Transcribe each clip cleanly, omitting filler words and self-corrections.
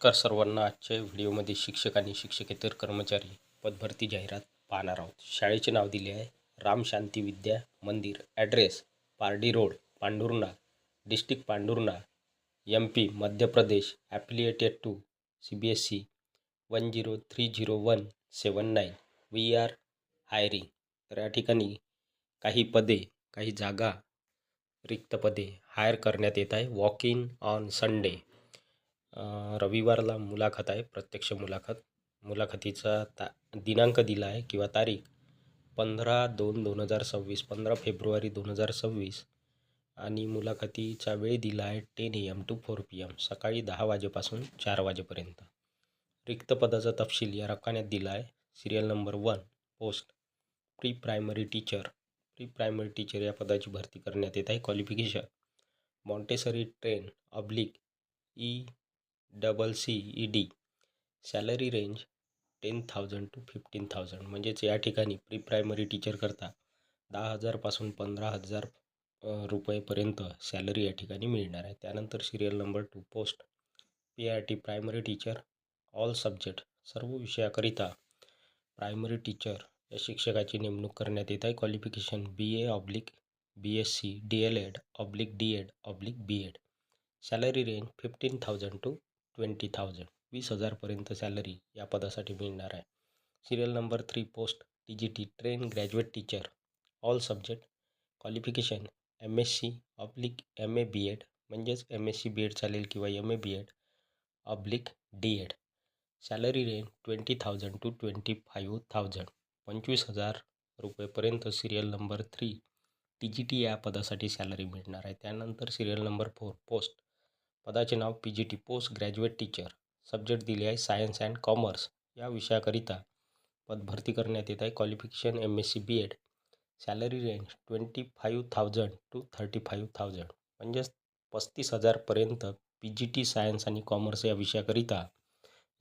नमस्कार सर्वांना. आजच्या व्हिडिओमध्ये शिक्षक आणि शिक्षकेतर कर्मचारी पदभरती जाहिरात पाहणार आहोत. शाळेचे नाव दिले आहे Ram Shanti Vidya Mandir. Address Pardi road, Pandhurna, district Pandhurna, MP Madhya Pradesh. Affiliated to CBSE 10301779. We are hiring. तर या ठिकाणी काही पदे, काही जागा, रिक्त पदे हायर करण्यात येत आहे. Walk in on Sunday. रविवारला मुलाखत आहे, प्रत्यक्ष मुलाखतीचा दिनांक दिला आहे किंवा तारीख 15/2/2026, 15 फेब्रुवारी 2026. आणि मुलाखतीचा वेळ दिला आहे 10 AM to 4 PM, सकाळी 10 वाजेपासून 4 वाजेपर्यंत. रिक्त पदाचा तपशील या रकान्यात दिला आहे. Serial number 1 post pre primary teacher या पदाची भरती करण्यात येत आहे. Qualification Montessori train ECCED. Salary range 10,000 to 15,000. म्हणजेच या ठिकाणी प्री प्रायमरी टीचर करता 10,000 पासून 15,000 रुपयेपर्यंत सॅलरी या ठिकाणी मिळणार आहे. त्यानंतर serial number 2 post PRT primary teacher all subject. सर्व विषयाकरिता प्रायमरी टीचर या शिक्षकाची नेमणूक करण्यात येत आहे. Qualification BA/BSc DLED/DED/BEd. Salary range 15,000 to 20,000. 20,000पर्यंत सॅलरी या पदासाठी मिळणार आहे. Serial number 3 post TGT train graduate teacher all subject. Qualification MSc/MA BEd. म्हणजेच MSc BEd चालेल किंवा MA BEd/DEd. Salary range 20,000 to 25,000. 25,000 रुपयेपर्यंत सिरियल नंबर 3 TGT या पदासाठी सॅलरी मिळणार आहे. त्यानंतर सिरियल नंबर 4 पोस्ट पदाचे नाव PGT post graduate teacher. Subject दिले आहे सायन्स अँड कॉमर्स. या विषयाकरिता पदभरती करण्यात येत आहे. Qualification MSc BEd. Salary range 25,000 to 35,000. म्हणजेच 35,000पर्यंत PGT सायन्स आणि कॉमर्स या विषयाकरिता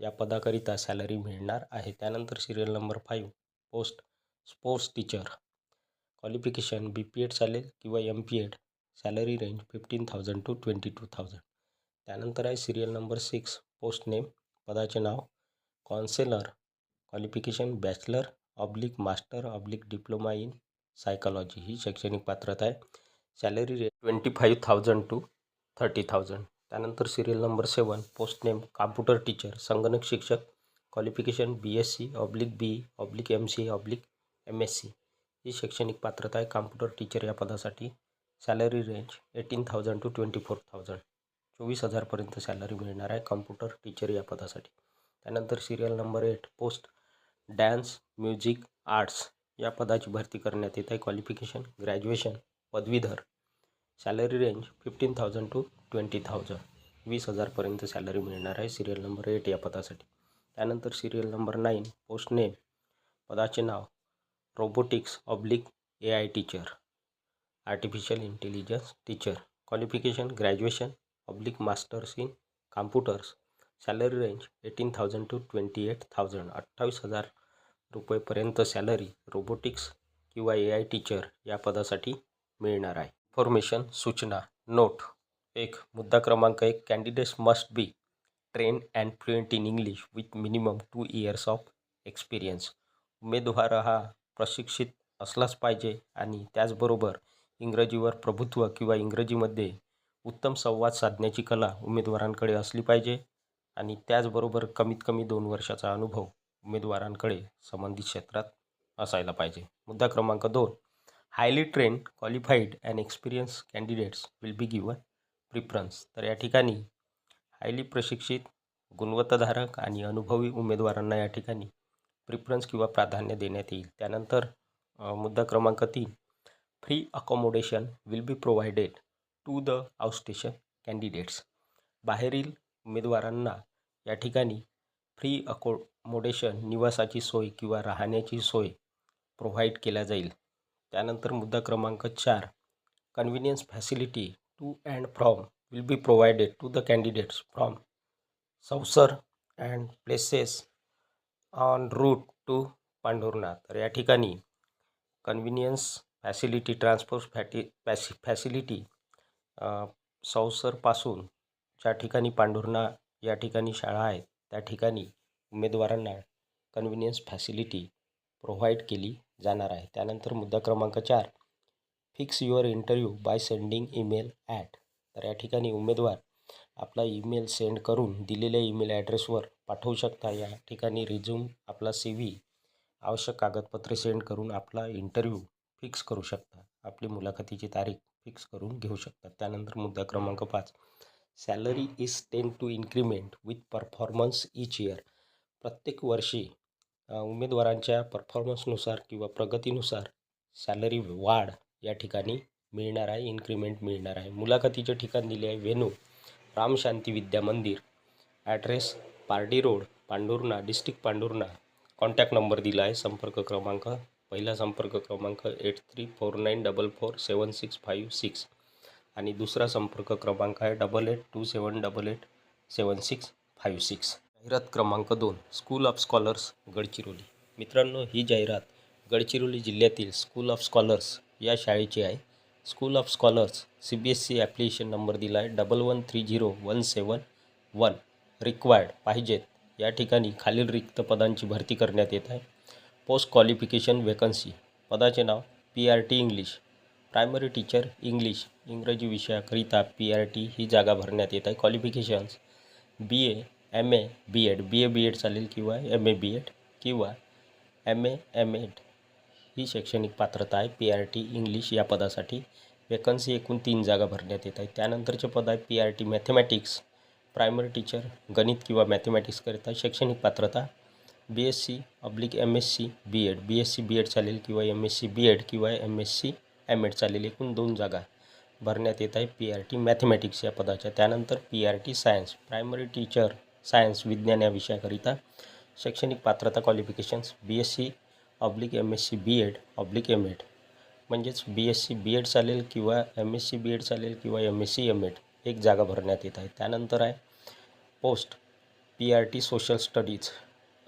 या पदाकरिता सॅलरी मिळणार आहे. त्यानंतर serial number 5 post sports teacher. Qualification BPEd चालेल किंवा MPEd. Salary range 15,000 to 22,000. त्यानंतर आहे सिरियल नंबर 6 पोस्ट नेम. पदाचे नाव counsellor. Qualification bachelor master diploma in psychology. ही शैक्षणिक पात्रता आहे. Salary range 25,000 to 30,000. त्यानंतर serial number 7 post name computer teacher संगणक शिक्षक. Qualification BSc/BE/MCA/MSc. ही शैक्षणिक पात्रता आहे कॉम्प्युटर टीचर या पदासाठी. Salary range 18,000 to 24,000. 24,000पर्यंत सॅलरी मिळणार आहे कॉम्प्युटर टीचर या पदासाठी. त्यानंतर serial number 8 post dance music arts या पदाची भरती करण्यात येत आहे. क्वालिफिकेशन ग्रॅज्युएशन पदवीधर. Salary range 15,000 to 20,000. 20,000पर्यंत सॅलरी मिळणार आहे सिरियल नंबर 8 या पदासाठी. त्यानंतर सिरियल नंबर 9 पोस्ट नेम. पदाचे नाव robotics AI teacher artificial intelligence teacher. Qualification graduation masters in computers. Salary range 18,000 to 28,000. 28,000 रुपयेपर्यंत सॅलरी रोबोटिक्स किंवा AI टीचर या पदासाठी मिळणार आहे. इन्फॉर्मेशन सूचना नोट 1. मुद्दा क्रमांक 1. Candidates must be train and fluent in English with minimum 2 years of experience. उमेदवार हा प्रशिक्षित असलाच पाहिजे आणि त्याचबरोबर इंग्रजीवर प्रभुत्व किंवा इंग्रजीमध्ये उत्तम संवाद साधण्याची कला उमेदवारांकडे असली पाहिजे आणि त्याचबरोबर कमीत कमी 2 वर्षाचा अनुभव उमेदवारांकडे संबंधित क्षेत्रात असायला पाहिजे. मुद्दा क्रमांक 2. Highly train qualified and experience candidates will be given preference. तर या ठिकाणी हायली प्रशिक्षित, गुणवत्ताधारक आणि अनुभवी उमेदवारांना या ठिकाणी प्रिफरन्स किंवा प्राधान्य देण्यात येईल. त्यानंतर मुद्दा क्रमांक 3. Free accommodation will be provided to the outstation candidates. बाहेरील उमेदवारांना या ठिकाणी फ्री अकोमोडेशन निवासाची सोय किंवा राहण्याची सोय प्रोव्हाइड केल्या जाईल. त्यानंतर मुद्दा क्रमांक 4. Convenience facility to and from will be provided to the candidates from Sausar and places on route to Pandhurna. तर या ठिकाणी कन्व्हिनियन्स फॅसिलिटी, ट्रान्सपोर्ट फॅसिलिटी सौसरपासून ज्या ठिकाणी पांढुर्णा या ठिकाणी शाळा आहेत त्या ठिकाणी उमेदवारांना कन्व्हिनियन्स फॅसिलिटी प्रोव्हाइड केली जाणार आहे. त्यानंतर मुद्दा क्रमांक 4, fix your interview by sending email at. तर या ठिकाणी उमेदवार आपला ईमेल सेंड करून दिलेल्या ईमेल ॲड्रेसवर पाठवू शकता. या ठिकाणी रिझ्यूम, आपला CV, आवश्यक कागदपत्रे सेंड करून आपला इंटरव्ह्यू फिक्स करू शकता. आपली मुलाखतीची तारीख फिक्स करून घेऊ शकतात. त्यानंतर मुद्दा क्रमांक 5, salary is ten to increment with performance each year. प्रत्येक वर्षी उमेदवारांच्या परफॉर्मन्सनुसार किंवा प्रगतीनुसार सॅलरी वाढ या ठिकाणी मिळणार आहे, इन्क्रीमेंट मिळणार आहे. मुलाखतीचे ठिकाण दिले आहे वेन्यू रामशांती विद्या Mandir, address Pardi road, Pandhurna, district Pandhurna. Contact number दिला आहे. संपर्क क्रमांक, पहिला संपर्क क्रमांक 8349447656 आणि दुसरा संपर्क क्रमांक आहे 8827887656. जाहिरात क्रमांक 2, स्कूल ऑफ स्कॉलर्स गडचिरोली. मित्रांनो, ही जाहिरात गडचिरोली जिल्ह्यातील स्कूल ऑफ स्कॉलर्स या शाळेची आहे. School of scholars CBSE application number दिला आहे 11301711. रिक्वायर्ड पाहिजेत. या ठिकाणी खालील रिक्त पदांची भरती करण्यात येत आहे. Post qualification vacancy. पदाचे नाव PRT English, primary teacher English, इंग्रजी विषयाकरिता PRT ही जागा भरण्यात येत आहे. Qualifications BA, MA, B.Ed, BA B.Ed चालेल किंवा MA B.Ed किंवा MA M.Ed ही शैक्षणिक पात्रता आहे PRT इंग्लिश या पदासाठी. वेकन्सी एकूण 3 जागा भरण्यात येत आहे. त्यानंतरचे पद आहे PRT मॅथमॅटिक्स, प्रायमरी टीचर गणित किंवा मॅथमॅटिक्सकरिता. शैक्षणिक पात्रता BSc/MSc B.Ed, BSc B.Ed चालेल किंवा MSc B.Ed किंवा MSc M.Ed चालेल. एकूण 2 जागा भरण्यात येत आहे PRT मॅथमॅटिक्स या पदाच्या. त्यानंतर PRT science, primary teacher science विज्ञान या विषयाकरिता. शैक्षणिक पात्रता क्वालिफिकेशन्स BSc/MSc B.Ed/M.Ed, म्हणजेच BSc B.Ed चालेल किंवा MSc B.Ed चालेल किंवा MSc M.Ed. एक जागा भरण्यात येत आहे. त्यानंतर आहे post PRT social studies,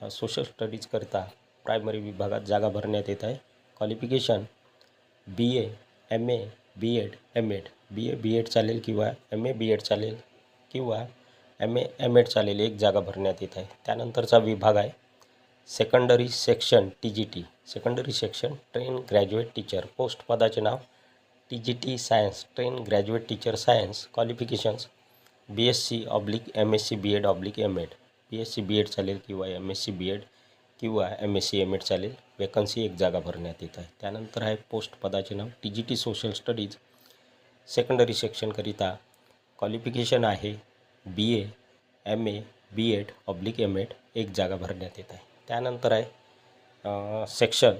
social स्टडीजकरिता प्रायमरी विभागात जागा भरण्यात येत आहे. Qualification BA, MA, B.Ed, M.Ed, BA B.Ed चालेल किंवा MA B.Ed चालेल किंवा MA M.Ed चालेल. एक जागा भरण्यात येत आहे. त्यानंतरचा विभाग आहे secondary section TGT, secondary section train graduate teacher. Post पदाचे नाव TGT science, train graduate teacher science. Qualifications BSc/MSc B.Ed/M.Ed, BSc B.Ed चालेल किंवा MSc B.Ed किंवा MSc M.Ed चालेल. वेकन्सी एक जागा भरण्यात येत आहे. त्यानंतर आहे पोस्ट पदाचे नाव TGT सोशल स्टडीज, सेकंडरी सेक्शनकरिता. क्वालिफिकेशन आहे BA, MA, B.Ed/M.Ed, एक जागा भरण्यात येत आहे. त्यानंतर आहे section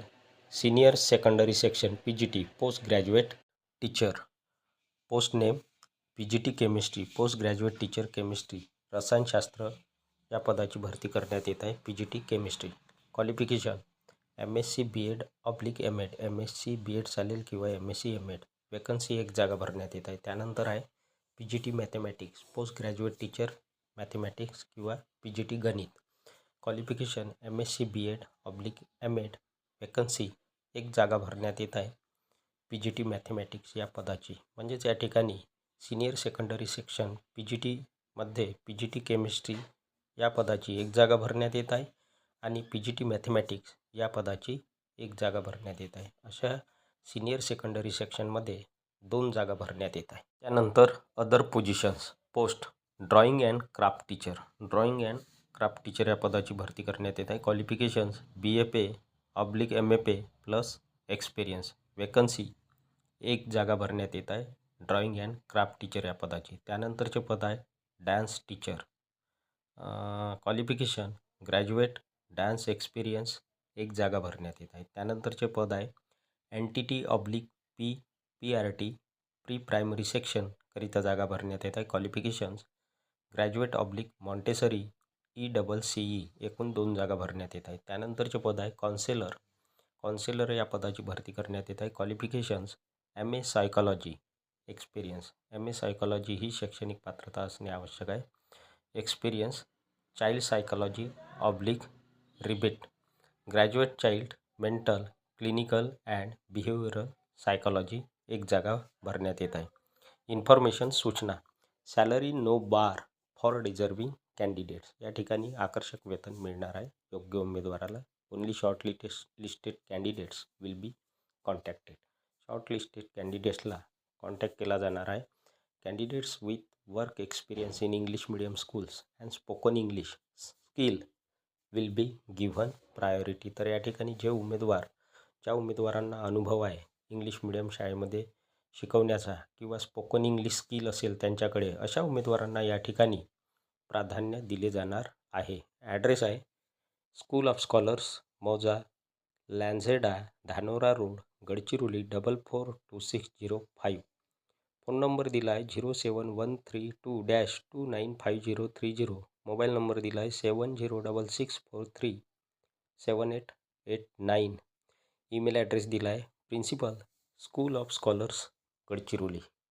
senior secondary section PGT, post graduate teacher. Post name PGT chemistry, post graduate teacher chemistry, रसायनशास्त्र या पदाची भरती करण्यात येत आहे PGT chemistry. Qualification MSc B.Ed/M.Ed, MSc B.Ed चालेल किंवा MSc M.Ed. वेकन्सी एक जागा भरण्यात येत आहे. त्यानंतर आहे PGT mathematics, post graduate teacher mathematics किंवा PGT गणित. Qualification MSc B.Ed/M.Ed. वेकन्सी एक जागा भरण्यात येत आहे PGT मॅथमॅटिक्स या पदाची. म्हणजेच या ठिकाणी सिनियर सेकंडरी सेक्शन PGTमध्ये PGT केमिस्ट्री या पदाची एक जागा भरण्यात येत आहे आणि PGT मॅथमॅटिक्स या पदाची एक जागा भरण्यात येत आहे. अशा सिनियर सेकंडरी सेक्शनमध्ये 2 जागा भरण्यात येत आहे. त्यानंतर other positions. Post drawing and craft teacher, drawing and craft teacher या पदाची भरती करण्यात येत आहे. Qualifications BFA/MFA plus experience. Vacancy एक जागा भरण्यात येत आहे ड्रॉइंग अँड क्राफ्ट टीचर या पदाची. त्यानंतरचे पद आहे dance teacher. Qualification graduate dance experience, एक जागा भरण्यात येत आहे. त्यानंतरचे पद आहे NTT/PRT प्री प्रायमरी सेक्शन करिता जागा भरण्यात येत आहे. क्वालिफिकेशन्स ग्रॅज्युएट/मॉन्टेसरी ECCE, एकूण 2 जागा भरण्यात येत आहेत. त्यानंतरचे पद आहे काउन्सिलर. काउन्सिलर या पदाची भरती करण्यात येत आहे. Qualifications MA psychology experience, MA psychology ही शैक्षणिक पात्रता असणे आवश्यक आहे. Experience child psychology rebate, graduate child mental clinical and behavioural psychology, एक जागा भरण्यात येत आहे. इन्फॉर्मेशन सूचना. Salary no bar for deserving candidates, या ठिकाणी आकर्षक वेतन मिळणार आहे योग्य उमेदवाराला. Only short listed candidates will be contacted. Short listed कॅन्डिडेट्सला कॉन्टॅक्ट केला जाणार आहे. Candidates with work experience in English medium schools and spoken English skill will be given priority. तर या ठिकाणी ज्या उमेदवारांना अनुभव आहे इंग्लिश मिडियम शाळेमध्ये शिकवण्याचा किंवा स्पोकन इंग्लिश स्किल असेल त्यांच्याकडे, अशा उमेदवारांना या ठिकाणी प्राधान्य दिले जाणार आहे. ॲड्रेस आहे स्कूल ऑफ स्कॉलर्स, मौजा, Lanjheda, Dhanora road, Gadchiroli 442605. Phone number दिला आहे 071322953030. मोबाईल नंबर दिला आहे 7066437889. ईमेल ॲड्रेस दिला आहे principal, school of scholars, Gadchiroli.